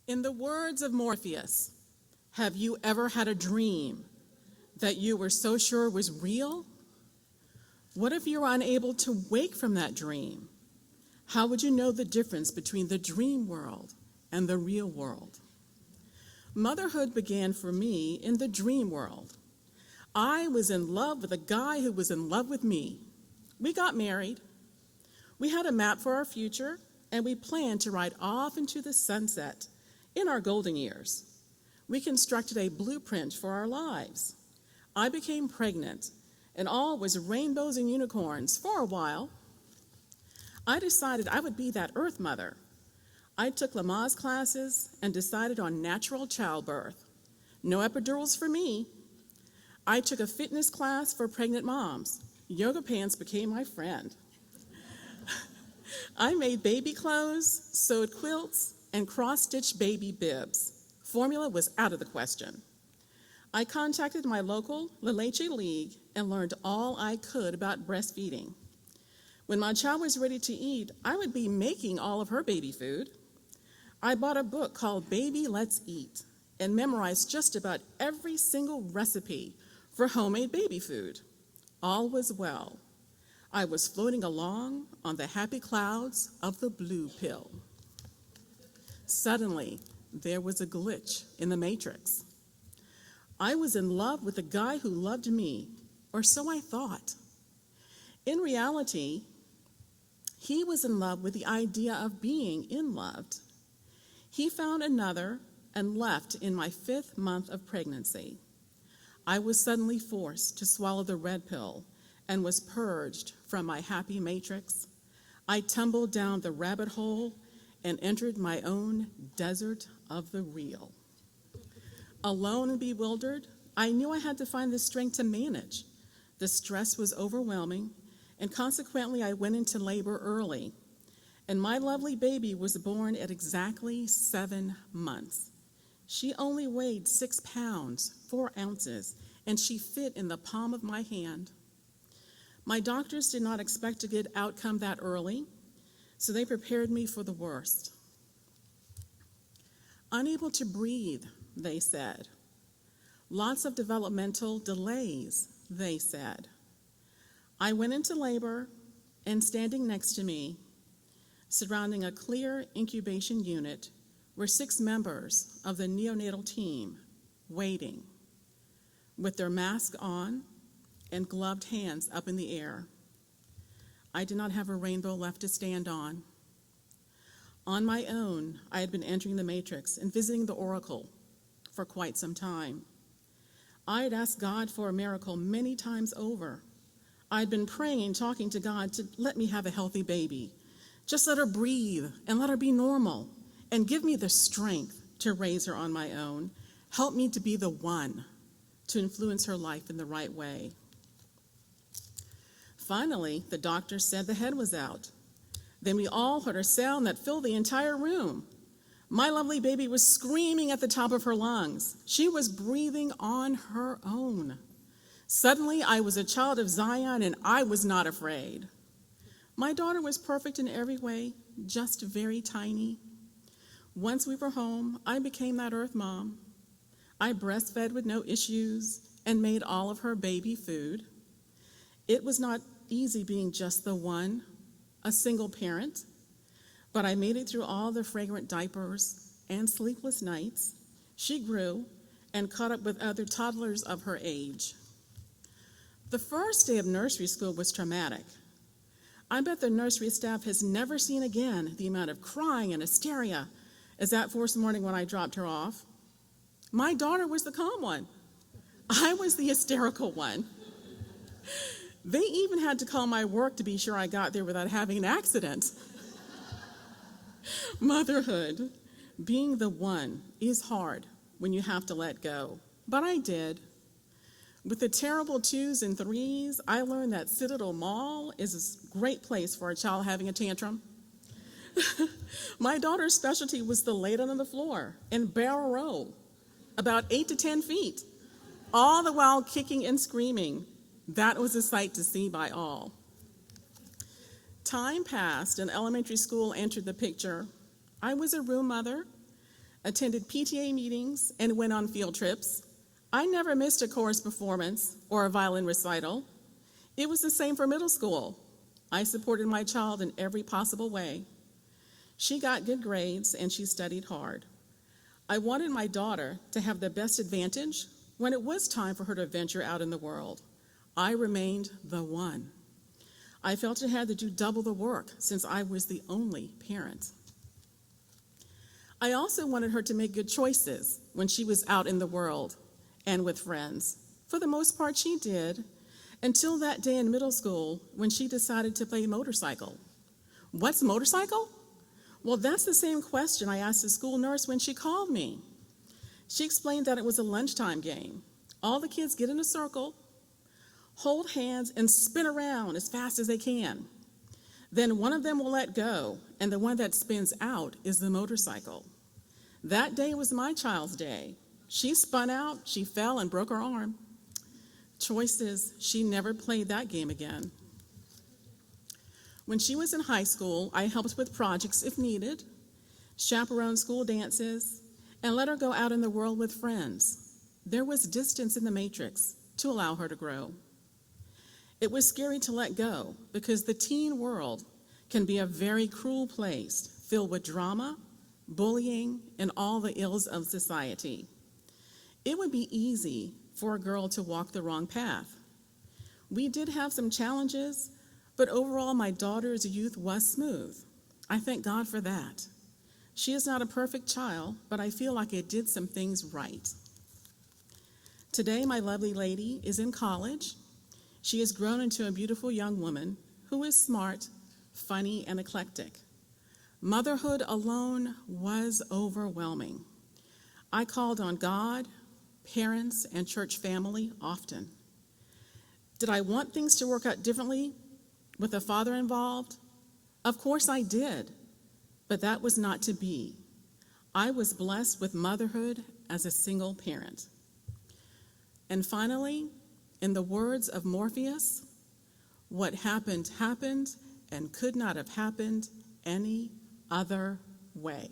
In the words of Morpheus, have you ever had a dream that you were so sure was real? What if you were unable to wake from that dream? How would you know the difference between the dream world and the real world? Motherhood began for me in the dream world. I was in love with a guy who was in love with me. We got married. We had a map for our future, and we planned to ride off into the sunset in our golden years. We constructed a blueprint for our lives. I became pregnant, and all was rainbows and unicorns for a while. I decided I would be that Earth mother. I took Lamaze classes and decided on natural childbirth. No epidurals for me. I took a fitness class for pregnant moms. Yoga pants became my friend. I made baby clothes, sewed quilts, and cross-stitched baby bibs. Formula was out of the question. I contacted my local La Leche League and learned all I could about breastfeeding. When my child was ready to eat, I would be making all of her baby food. I bought a book called Baby Let's Eat and memorized just about every single recipe for homemade baby food. All was well. I was floating along on the happy clouds of the blue pill. Suddenly, there was a glitch in the matrix. I was in love with a guy who loved me, or so I thought. In reality, he was in love with the idea of being in love. He found another and left in my 5th month of pregnancy. I was suddenly forced to swallow the red pill and was purged from my happy matrix. I tumbled down the rabbit hole and entered my own desert of the real. Alone and bewildered, I knew I had to find the strength to manage. The stress was overwhelming, and consequently I went into labor early. And my lovely baby was born at exactly 7 months. She only weighed 6 pounds, 4 ounces, and she fit in the palm of my hand. My doctors did not expect a good outcome that early, so they prepared me for the worst. Unable to breathe, they said. Lots of developmental delays, they said. I went into labor, and standing next to me, surrounding a clear incubation unit, were 6 members of the neonatal team waiting, with their masks on and gloved hands up in the air. I did not have a rainbow left to stand on. On my own, I had been entering the matrix and visiting the oracle for quite some time. I had asked God for a miracle many times over. I had been praying and talking to God to let me have a healthy baby. Just let her breathe and let her be normal and give me the strength to raise her on my own. Help me to be the one to influence her life in the right way. Finally, the doctor said the head was out. Then we all heard a sound that filled the entire room. My lovely baby was screaming at the top of her lungs. She was breathing on her own. Suddenly, I was a child of Zion, and I was not afraid. My daughter was perfect in every way, just very tiny. Once we were home, I became that Earth mom. I breastfed with no issues and made all of her baby food. It was not easy being just the one, a single parent, but I made it through all the fragrant diapers and sleepless nights. She grew and caught up with other toddlers of her age. The first day of nursery school was traumatic. I bet the nursery staff has never seen again the amount of crying and hysteria as that first morning when I dropped her off. My daughter was the calm one. I was the hysterical one. They even had to call my work to be sure I got there without having an accident. Motherhood, being the one, is hard when you have to let go, but I did. With the terrible 2s and 3s, I learned that Citadel Mall is a great place for a child having a tantrum. My daughter's specialty was to lay down on the floor and barrel roll, about 8 to 10 feet, all the while kicking and screaming. That was a sight to see by all. Time passed and elementary school entered the picture. I was a room mother, attended PTA meetings, and went on field trips. I never missed a chorus performance or a violin recital. It was the same for middle school. I supported my child in every possible way. She got good grades and she studied hard. I wanted my daughter to have the best advantage when it was time for her to venture out in the world. I remained the one. I felt I had to do double the work since I was the only parent. I also wanted her to make good choices when she was out in the world and with friends. For the most part, she did, until that day in middle school when she decided to play motorcycle. What's motorcycle? Well, that's the same question I asked the school nurse when she called me. She explained that it was a lunchtime game. All the kids get in a circle, hold hands, and spin around as fast as they can. Then one of them will let go, and the one that spins out is the motorcycle. That day was my child's day. She spun out, she fell, and broke her arm. Choice is, she never played that game again. When she was in high school, I helped with projects if needed, chaperoned school dances, and let her go out in the world with friends. There was distance in the matrix to allow her to grow. It was scary to let go because the teen world can be a very cruel place filled with drama, bullying, and all the ills of society. It would be easy for a girl to walk the wrong path. We did have some challenges, but overall my daughter's youth was smooth. I thank God for that. She is not a perfect child, but I feel like I did some things right. Today, my lovely lady is in college. She has grown into a beautiful young woman who is smart, funny, and eclectic. Motherhood alone was overwhelming. I called on God, parents, and church family often. Did I want things to work out differently with a father involved? Of course I did, but that was not to be. I was blessed with motherhood as a single parent. And finally, in the words of Morpheus, what happened happened and could not have happened any other way.